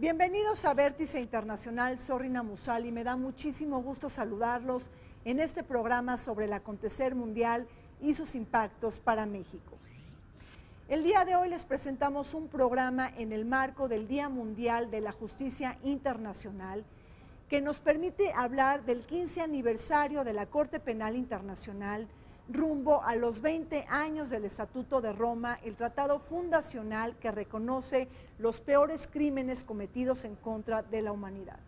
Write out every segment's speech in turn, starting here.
Bienvenidos a Vértice Internacional, soy Rina Musali, me da muchísimo gusto saludarlos en este programa sobre el acontecer mundial y sus impactos para México. El día de hoy les presentamos un programa en el marco del Día Mundial de la Justicia Internacional que nos permite hablar del 15 aniversario de la Corte Penal Internacional rumbo a los 20 años del Estatuto de Roma, el tratado fundacional que reconoce los peores crímenes cometidos en contra de la humanidad.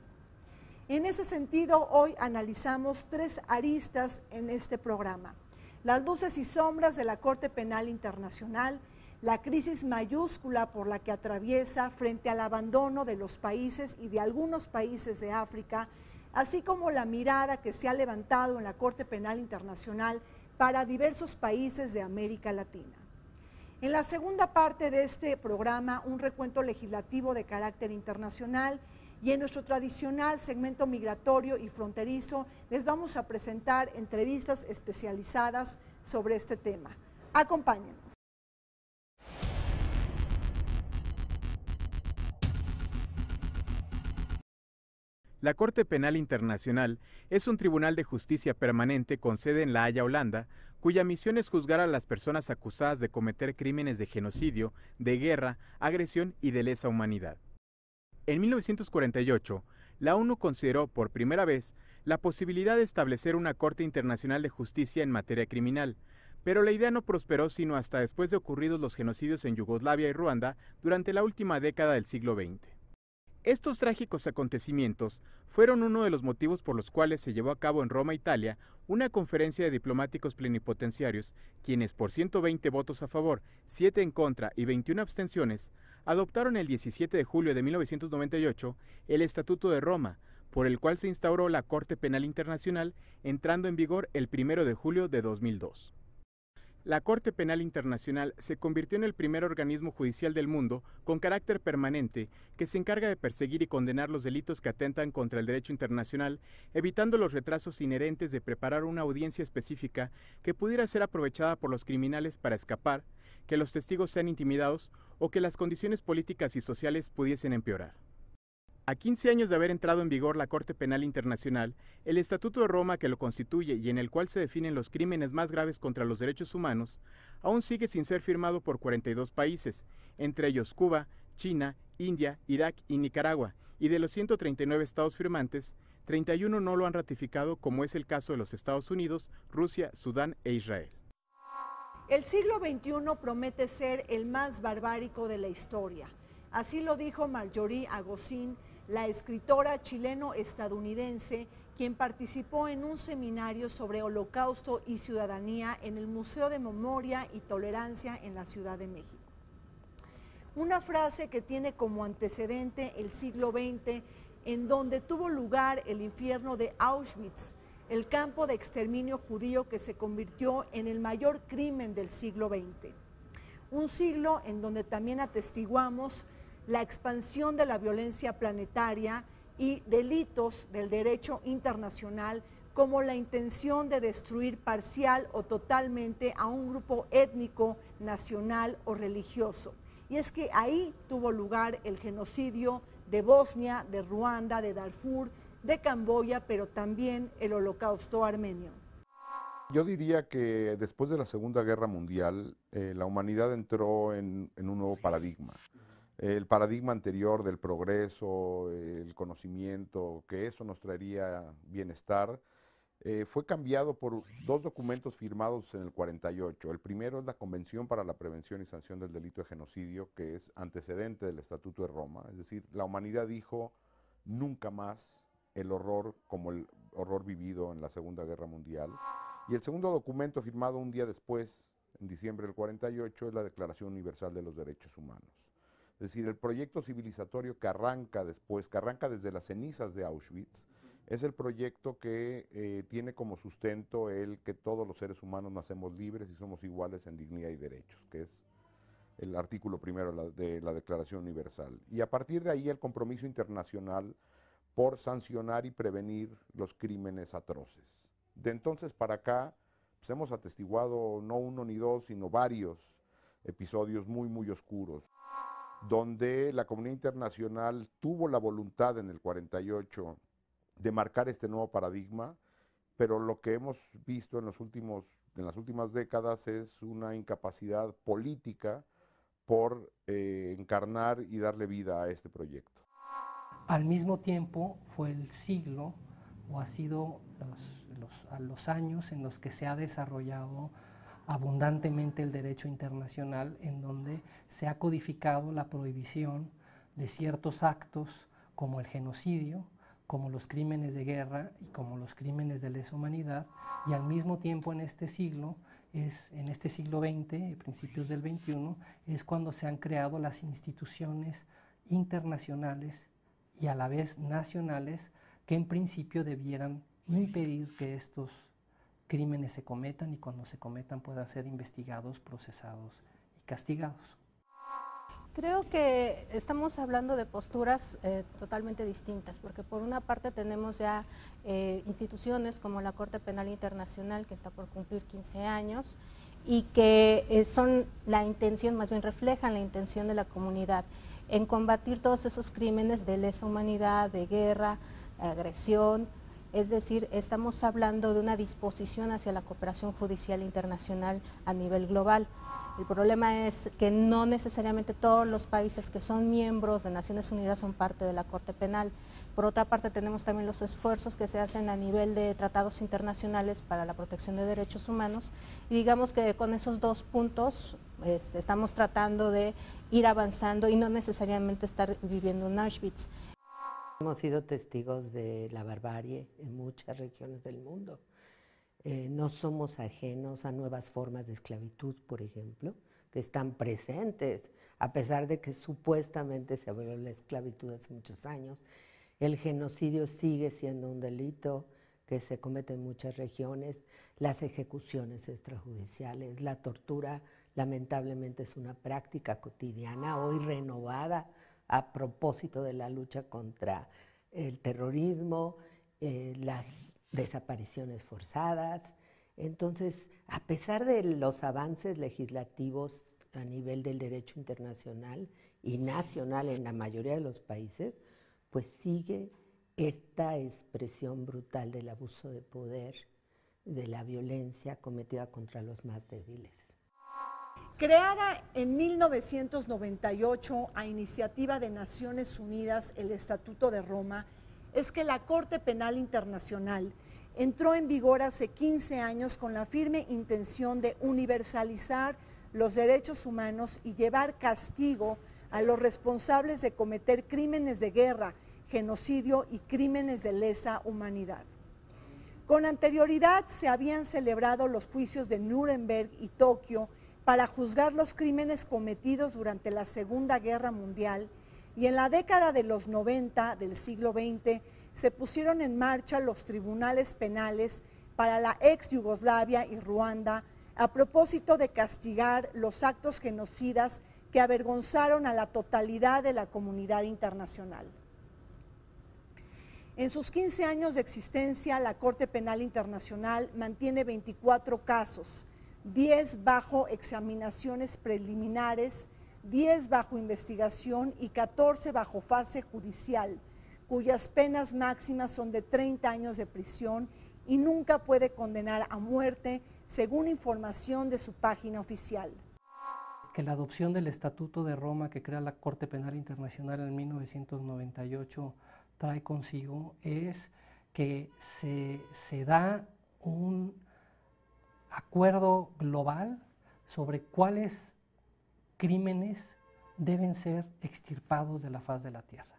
En ese sentido, hoy analizamos tres aristas en este programa: las luces y sombras de la Corte Penal Internacional, la crisis mayúscula por la que atraviesa frente al abandono de los países y de algunos países de África, así como la mirada que se ha levantado en la Corte Penal Internacional para diversos países de América Latina. En la segunda parte de este programa, un recuento legislativo de carácter internacional, y en nuestro tradicional segmento migratorio y fronterizo les vamos a presentar entrevistas especializadas sobre este tema. Acompáñenos. La Corte Penal Internacional es un tribunal de justicia permanente con sede en La Haya, Holanda, cuya misión es juzgar a las personas acusadas de cometer crímenes de genocidio, de guerra, agresión y de lesa humanidad. En 1948, la ONU consideró por primera vez la posibilidad de establecer una Corte Internacional de Justicia en materia criminal, pero la idea no prosperó sino hasta después de ocurridos los genocidios en Yugoslavia y Ruanda durante la última década del siglo XX. Estos trágicos acontecimientos fueron uno de los motivos por los cuales se llevó a cabo en Roma, Italia, una conferencia de diplomáticos plenipotenciarios, quienes por 120 votos a favor, 7 en contra y 21 abstenciones, adoptaron el 17 de julio de 1998 el Estatuto de Roma, por el cual se instauró la Corte Penal Internacional, entrando en vigor el 1 de julio de 2002. La Corte Penal Internacional se convirtió en el primer organismo judicial del mundo con carácter permanente que se encarga de perseguir y condenar los delitos que atentan contra el derecho internacional, evitando los retrasos inherentes de preparar una audiencia específica que pudiera ser aprovechada por los criminales para escapar, que los testigos sean intimidados o que las condiciones políticas y sociales pudiesen empeorar. A 15 años de haber entrado en vigor la Corte Penal Internacional, el Estatuto de Roma que lo constituye y en el cual se definen los crímenes más graves contra los derechos humanos, aún sigue sin ser firmado por 42 países, entre ellos Cuba, China, India, Irak y Nicaragua, y de los 139 estados firmantes, 31 no lo han ratificado, como es el caso de los Estados Unidos, Rusia, Sudán e Israel. El siglo XXI promete ser el más barbárico de la historia. Así lo dijo Marjorie Agosin, la escritora chileno-estadounidense, quien participó en un seminario sobre Holocausto y ciudadanía en el Museo de Memoria y Tolerancia en la Ciudad de México. Una frase que tiene como antecedente el siglo XX, en donde tuvo lugar el infierno de Auschwitz, el campo de exterminio judío que se convirtió en el mayor crimen del siglo XX. Un siglo en donde también atestiguamos la expansión de la violencia planetaria y delitos del derecho internacional, como la intención de destruir parcial o totalmente a un grupo étnico, nacional o religioso. Y es que ahí tuvo lugar el genocidio de Bosnia, de Ruanda, de Darfur, de Camboya, pero también el Holocausto armenio. Yo diría que después de la Segunda Guerra Mundial, la humanidad entró en un nuevo paradigma. El paradigma anterior del progreso, el conocimiento, que eso nos traería bienestar, fue cambiado por dos documentos firmados en el 48. El primero es la Convención para la Prevención y Sanción del Delito de Genocidio, que es antecedente del Estatuto de Roma. Es decir, la humanidad dijo nunca más el horror como el horror vivido en la Segunda Guerra Mundial. Y el segundo documento firmado un día después, en diciembre del 48, es la Declaración Universal de los Derechos Humanos. Es decir, el proyecto civilizatorio que arranca después, que arranca desde las cenizas de Auschwitz, es el proyecto que tiene como sustento el que todos los seres humanos nacemos libres y somos iguales en dignidad y derechos, que es el artículo primero de la Declaración Universal. Y a partir de ahí el compromiso internacional por sancionar y prevenir los crímenes atroces. De entonces para acá, pues hemos atestiguado no uno ni dos, sino varios episodios muy, muy oscuros. donde la comunidad internacional tuvo la voluntad en el 48 de marcar este nuevo paradigma, pero lo que hemos visto en las últimas décadas es una incapacidad política por encarnar y darle vida a este proyecto. Al mismo tiempo fue el siglo, o ha sido los años en los que se ha desarrollado abundantemente el derecho internacional, en donde se ha codificado la prohibición de ciertos actos como el genocidio, como los crímenes de guerra y como los crímenes de lesa humanidad, y al mismo tiempo en este siglo XX, principios del XXI, es cuando se han creado las instituciones internacionales y a la vez nacionales que en principio debieran impedir que estos crímenes se cometan y cuando se cometan puedan ser investigados, procesados y castigados. Creo que estamos hablando de posturas totalmente distintas, porque por una parte tenemos ya instituciones como la Corte Penal Internacional, que está por cumplir 15 años, y que son la intención, más bien reflejan la intención de la comunidad en combatir todos esos crímenes de lesa humanidad, de guerra, agresión. Es decir, estamos hablando de una disposición hacia la cooperación judicial internacional a nivel global. El problema es que no necesariamente todos los países que son miembros de Naciones Unidas son parte de la Corte Penal. Por otra parte, tenemos también los esfuerzos que se hacen a nivel de tratados internacionales para la protección de derechos humanos. Y digamos que con esos dos puntos estamos tratando de ir avanzando y no necesariamente estar viviendo en Auschwitz. Hemos sido testigos de la barbarie en muchas regiones del mundo. No somos ajenos a nuevas formas de esclavitud, por ejemplo, que están presentes, a pesar de que supuestamente se abolió la esclavitud hace muchos años. El genocidio sigue siendo un delito que se comete en muchas regiones, las ejecuciones extrajudiciales, la tortura lamentablemente es una práctica cotidiana, hoy renovada a propósito de la lucha contra el terrorismo, las desapariciones forzadas. Entonces, a pesar de los avances legislativos a nivel del derecho internacional y nacional en la mayoría de los países, pues sigue esta expresión brutal del abuso de poder, de la violencia cometida contra los más débiles. Creada en 1998 a iniciativa de Naciones Unidas el Estatuto de Roma, es que la Corte Penal Internacional entró en vigor hace 15 años con la firme intención de universalizar los derechos humanos y llevar castigo a los responsables de cometer crímenes de guerra, genocidio y crímenes de lesa humanidad. Con anterioridad se habían celebrado los juicios de Nuremberg y Tokio para juzgar los crímenes cometidos durante la Segunda Guerra Mundial, y en la década de los 90 del siglo XX se pusieron en marcha los tribunales penales para la ex Yugoslavia y Ruanda a propósito de castigar los actos genocidas que avergonzaron a la totalidad de la comunidad internacional. En sus 15 años de existencia, la Corte Penal Internacional mantiene 24 casos, 10 bajo examinaciones preliminares, 10 bajo investigación y 14 bajo fase judicial, cuyas penas máximas son de 30 años de prisión y nunca puede condenar a muerte, según información de su página oficial. Que la adopción del Estatuto de Roma que crea la Corte Penal Internacional en 1998 trae consigo es que se da un acuerdo global sobre cuáles crímenes deben ser extirpados de la faz de la tierra.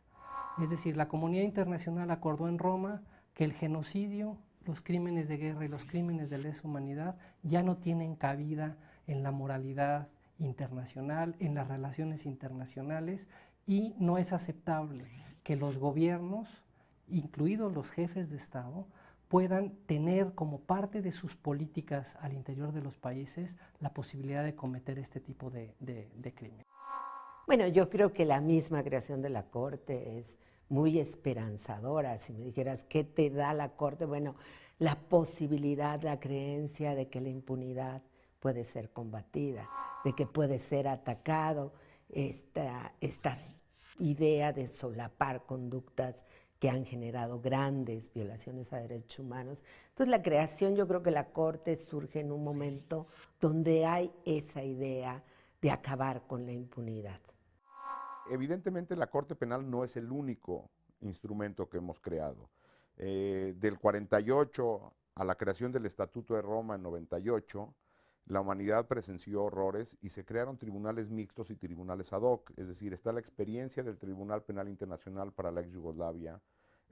Es decir, la comunidad internacional acordó en Roma que el genocidio, los crímenes de guerra y los crímenes de lesa humanidad ya no tienen cabida en la moralidad internacional, en las relaciones internacionales, y no es aceptable que los gobiernos, incluidos los jefes de Estado, puedan tener como parte de sus políticas al interior de los países la posibilidad de cometer este tipo de crimen. Bueno, yo creo que la misma creación de la Corte es muy esperanzadora. Si me dijeras, ¿qué te da la Corte? Bueno, la posibilidad, la creencia de que la impunidad puede ser combatida, de que puede ser atacado. esta idea de solapar conductas que han generado grandes violaciones a derechos humanos. Entonces la creación, yo creo que la Corte surge en un momento donde hay esa idea de acabar con la impunidad. Evidentemente la Corte Penal no es el único instrumento que hemos creado. Del 48 a la creación del Estatuto de Roma en 98, la humanidad presenció horrores y se crearon tribunales mixtos y tribunales ad hoc, es decir, está la experiencia del Tribunal Penal Internacional para la ex Yugoslavia,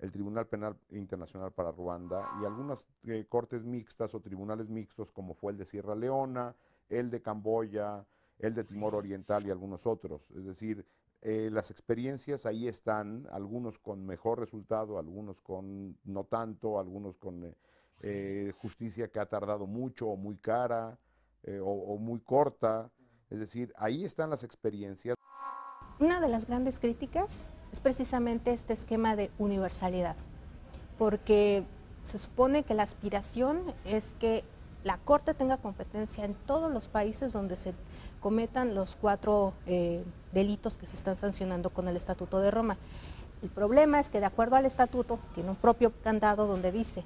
el Tribunal Penal Internacional para Ruanda y algunas cortes mixtas o tribunales mixtos como fue el de Sierra Leona, el de Camboya, el de Timor Oriental y algunos otros. Es decir, las experiencias ahí están, algunos con mejor resultado, algunos con no tanto, algunos con justicia que ha tardado mucho o muy cara o muy corta. Es decir, ahí están las experiencias. Una de las grandes críticas es precisamente este esquema de universalidad, porque se supone que la aspiración es que la Corte tenga competencia en todos los países donde se cometan los 4 delitos que se están sancionando con el Estatuto de Roma. El problema es que de acuerdo al Estatuto tiene un propio candado donde dice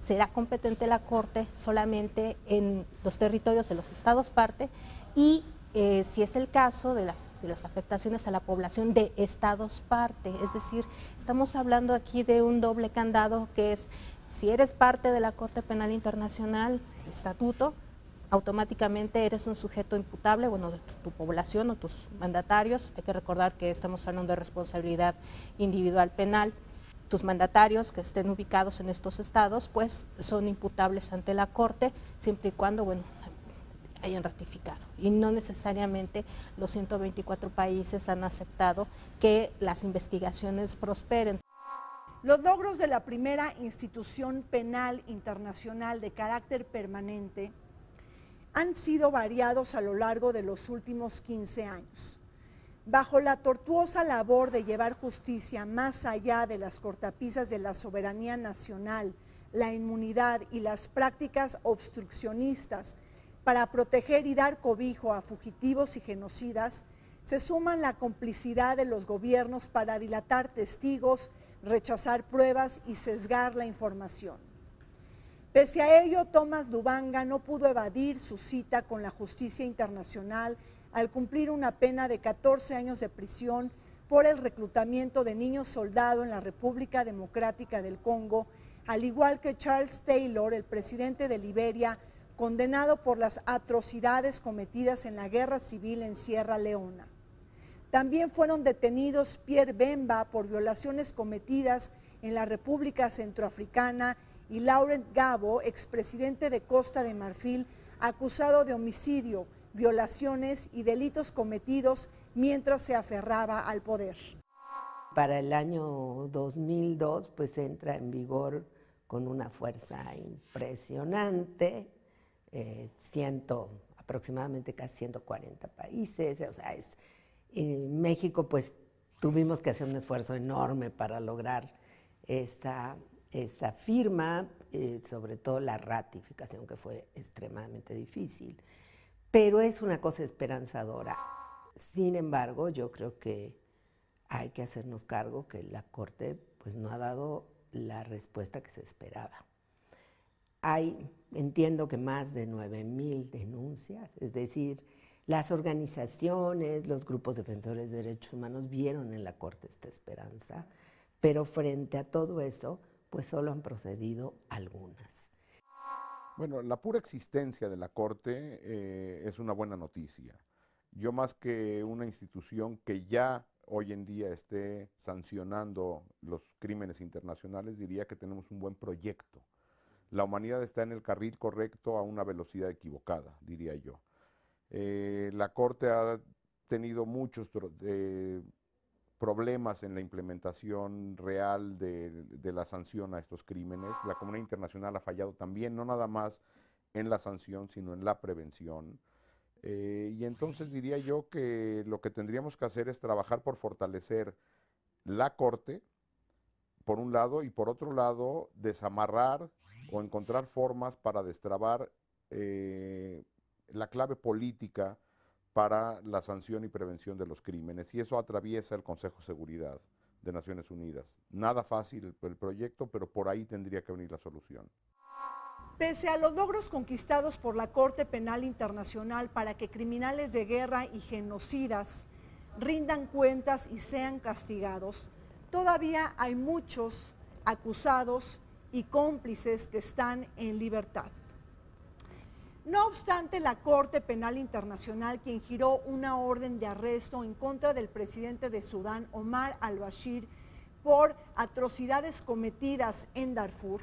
será competente la Corte solamente en los territorios de los estados parte y si es el caso de las afectaciones a la población de estados parte, es decir, estamos hablando aquí de un doble candado que es, si eres parte de la Corte Penal Internacional, el estatuto, automáticamente eres un sujeto imputable, bueno, de tu población o tus mandatarios, hay que recordar que estamos hablando de responsabilidad individual penal, tus mandatarios que estén ubicados en estos estados, pues son imputables ante la Corte, siempre y cuando, bueno, hayan ratificado. Y no necesariamente los 124 países han aceptado que las investigaciones prosperen. Los logros de la primera institución penal internacional de carácter permanente han sido variados a lo largo de los últimos 15 años. Bajo la tortuosa labor de llevar justicia más allá de las cortapisas de la soberanía nacional, la inmunidad y las prácticas obstruccionistas para proteger y dar cobijo a fugitivos y genocidas, se suman la complicidad de los gobiernos para dilatar testigos, rechazar pruebas y sesgar la información. Pese a ello, Tomás Lubanga no pudo evadir su cita con la justicia internacional al cumplir una pena de 14 años de prisión por el reclutamiento de niños soldado en la República Democrática del Congo, al igual que Charles Taylor, el presidente de Liberia, condenado por las atrocidades cometidas en la guerra civil en Sierra Leona. También fueron detenidos Pierre Bemba por violaciones cometidas en la República Centroafricana y Laurent Gbagbo, expresidente de Costa de Marfil, acusado de homicidio, violaciones y delitos cometidos mientras se aferraba al poder. Para el año 2002, pues entra en vigor con una fuerza impresionante, aproximadamente casi 140 países, o sea, en México pues tuvimos que hacer un esfuerzo enorme para lograr esa firma, sobre todo la ratificación, que fue extremadamente difícil, pero es una cosa esperanzadora. Sin embargo, yo creo que hay que hacernos cargo que la Corte pues no ha dado la respuesta que se esperaba. Entiendo que más de 9,000 denuncias, es decir, las organizaciones, los grupos defensores de derechos humanos vieron en la Corte esta esperanza, pero frente a todo eso, pues solo han procedido algunas. Bueno, la pura existencia de la Corte es una buena noticia. Yo, más que una institución que ya hoy en día esté sancionando los crímenes internacionales, diría que tenemos un buen proyecto. La humanidad está en el carril correcto a una velocidad equivocada, diría yo. La Corte ha tenido muchos problemas en la implementación real de la sanción a estos crímenes. La comunidad internacional ha fallado también, no nada más en la sanción, sino en la prevención. Y entonces diría yo que lo que tendríamos que hacer es trabajar por fortalecer la Corte, por un lado, y por otro lado, desamarrar o encontrar formas para destrabar la clave política para la sanción y prevención de los crímenes, y eso atraviesa el Consejo de Seguridad de Naciones Unidas. Nada fácil el proyecto, pero por ahí tendría que venir la solución. Pese a los logros conquistados por la Corte Penal Internacional para que criminales de guerra y genocidas rindan cuentas y sean castigados, todavía hay muchos acusados y cómplices que están en libertad. No obstante, la Corte Penal Internacional, quien giró una orden de arresto en contra del presidente de Sudán, Omar al-Bashir, por atrocidades cometidas en Darfur,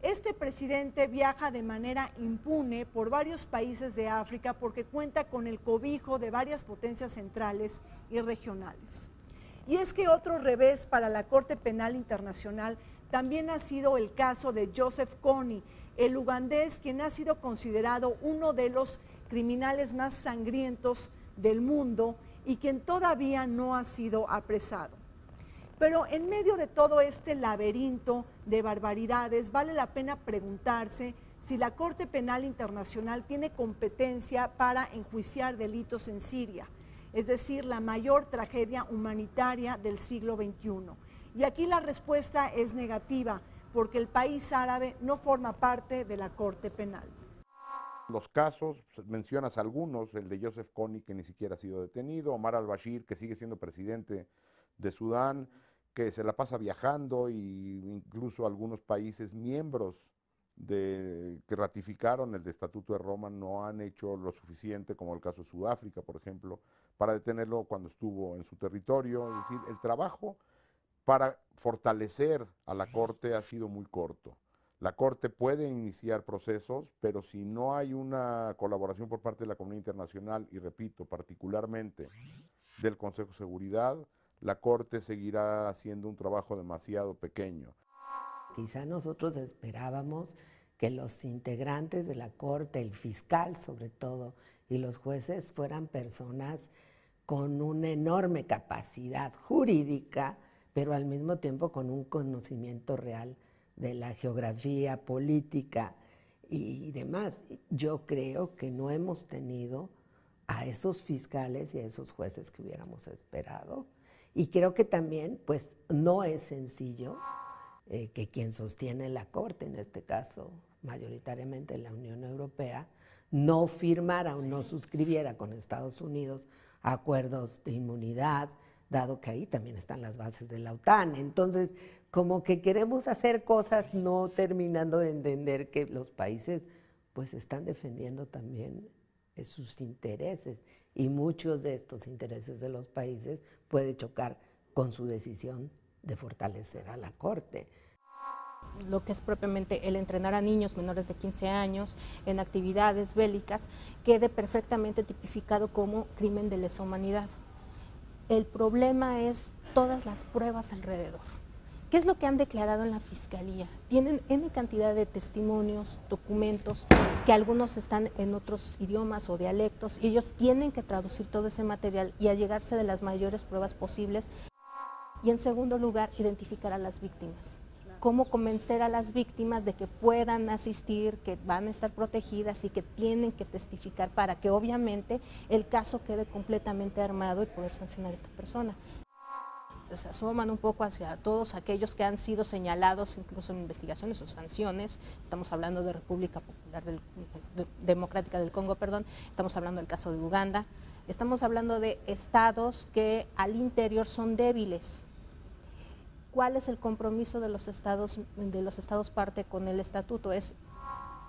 este presidente viaja de manera impune por varios países de África porque cuenta con el cobijo de varias potencias centrales y regionales. Y es que otro revés para la Corte Penal Internacional también ha sido el caso de Joseph Kony, el ugandés, quien ha sido considerado uno de los criminales más sangrientos del mundo y quien todavía no ha sido apresado. Pero en medio de todo este laberinto de barbaridades, vale la pena preguntarse si la Corte Penal Internacional tiene competencia para enjuiciar delitos en Siria, es decir, la mayor tragedia humanitaria del siglo XXI. Y aquí la respuesta es negativa, porque el país árabe no forma parte de la Corte Penal. Los casos, mencionas algunos, el de Joseph Kony, que ni siquiera ha sido detenido, Omar al-Bashir, que sigue siendo presidente de Sudán, que se la pasa viajando, y incluso algunos países miembros que ratificaron el Estatuto de Roma no han hecho lo suficiente, como el caso de Sudáfrica, por ejemplo, para detenerlo cuando estuvo en su territorio. Es decir, el trabajo para fortalecer a la Corte ha sido muy corto. La Corte puede iniciar procesos, pero si no hay una colaboración por parte de la comunidad internacional, y repito, particularmente del Consejo de Seguridad, la Corte seguirá haciendo un trabajo demasiado pequeño. Quizá nosotros esperábamos que los integrantes de la Corte, el fiscal sobre todo, y los jueces fueran personas con una enorme capacidad jurídica, pero al mismo tiempo con un conocimiento real de la geografía política y demás. Yo creo que no hemos tenido a esos fiscales y a esos jueces que hubiéramos esperado. Y creo que también, pues, no es sencillo que quien sostiene la Corte, en este caso mayoritariamente la Unión Europea, no firmara o no suscribiera con Estados Unidos acuerdos de inmunidad, dado que ahí también están las bases de la OTAN. Entonces, como que queremos hacer cosas no terminando de entender que los países pues están defendiendo también sus intereses, y muchos de estos intereses de los países puede chocar con su decisión de fortalecer a la Corte. Lo que es propiamente el entrenar a niños menores de 15 años en actividades bélicas quede perfectamente tipificado como crimen de lesa humanidad. El problema es todas las pruebas alrededor. ¿Qué es lo que han declarado en la Fiscalía? Tienen N cantidad de testimonios, documentos, que algunos están en otros idiomas o dialectos, y ellos tienen que traducir todo ese material y allegarse de las mayores pruebas posibles. Y en segundo lugar, identificar a las víctimas. Cómo convencer a las víctimas de que puedan asistir, que van a estar protegidas y que tienen que testificar para que obviamente el caso quede completamente armado y poder sancionar a esta persona. Se asoman un poco hacia todos aquellos que han sido señalados incluso en investigaciones o sanciones. Estamos hablando de República Popular Democrática del Congo, estamos hablando del caso de Uganda, estamos hablando de estados que al interior son débiles. ¿Cuál es el compromiso de los estados parte con el estatuto? Es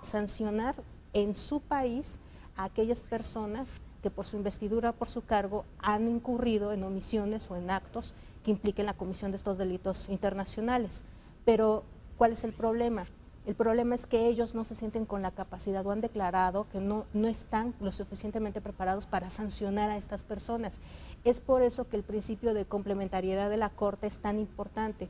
sancionar en su país a aquellas personas que por su investidura, por su cargo, han incurrido en omisiones o en actos que impliquen la comisión de estos delitos internacionales. Pero, ¿cuál es el problema? El problema es que ellos no se sienten con la capacidad o han declarado que no están lo suficientemente preparados para sancionar a estas personas. Es por eso que el principio de complementariedad de la Corte es tan importante.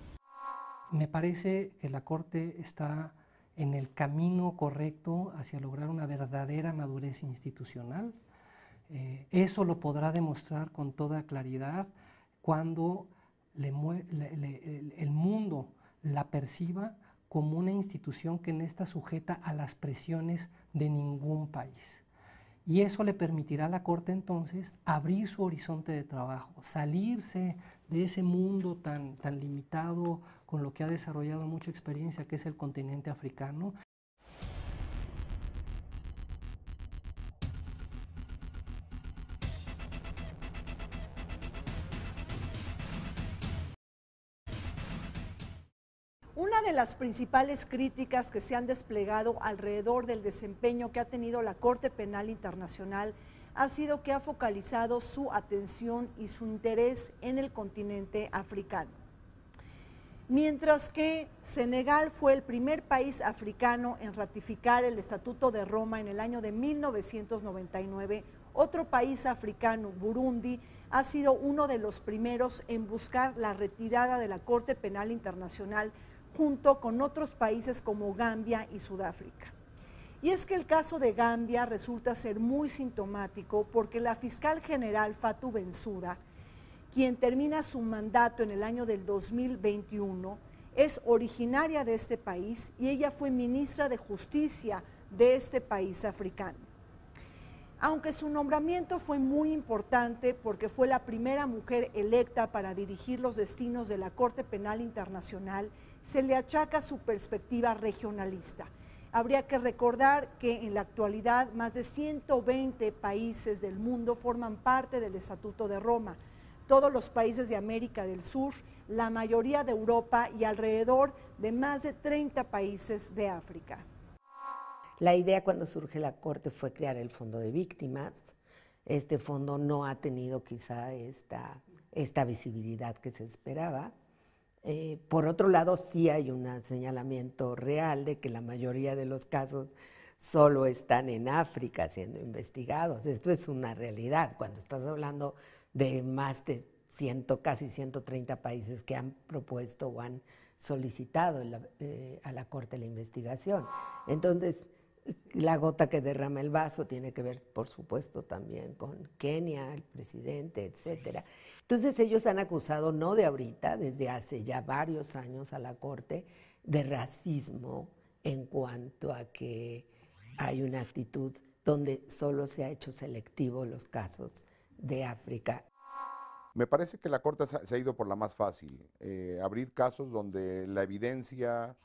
Me parece que la Corte está en el camino correcto hacia lograr una verdadera madurez institucional. Eso lo podrá demostrar con toda claridad cuando el mundo la perciba como una institución que no está sujeta a las presiones de ningún país. Y eso le permitirá a la Corte entonces abrir su horizonte de trabajo, salirse de ese mundo tan limitado con lo que ha desarrollado mucha experiencia, que es el continente africano. Una de las principales críticas que se han desplegado alrededor del desempeño que ha tenido la Corte Penal Internacional ha sido que ha focalizado su atención y su interés en el continente africano. Mientras que Senegal fue el primer país africano en ratificar el Estatuto de Roma en el año de 1999, otro país africano, Burundi, ha sido uno de los primeros en buscar la retirada de la Corte Penal Internacional junto con otros países como Gambia y Sudáfrica. Y es que el caso de Gambia resulta ser muy sintomático porque la fiscal general Fatou Bensouda, quien termina su mandato en el año del 2021, es originaria de este país y ella fue ministra de Justicia de este país africano. Aunque su nombramiento fue muy importante porque fue la primera mujer electa para dirigir los destinos de la Corte Penal Internacional, se le achaca su perspectiva regionalista. Habría que recordar que en la actualidad más de 120 países del mundo forman parte del Estatuto de Roma, todos los países de América del Sur, la mayoría de Europa y alrededor de más de 30 países de África. La idea cuando surge la Corte fue crear el Fondo de Víctimas. Este fondo no ha tenido quizá esta visibilidad que se esperaba. Por otro lado, sí hay un señalamiento real de que la mayoría de los casos solo están en África siendo investigados. Esto es una realidad. Cuando estás hablando de más de casi 130 países que han propuesto o han solicitado a la Corte la investigación. Entonces, la gota que derrama el vaso tiene que ver, por supuesto, también con Kenia, el presidente, etcétera. Entonces ellos han acusado, no de ahorita, desde hace ya varios años a la Corte, de racismo en cuanto a que hay una actitud donde solo se ha hecho selectivo los casos de África. Me parece que la Corte se ha ido por la más fácil, abrir casos donde la evidencia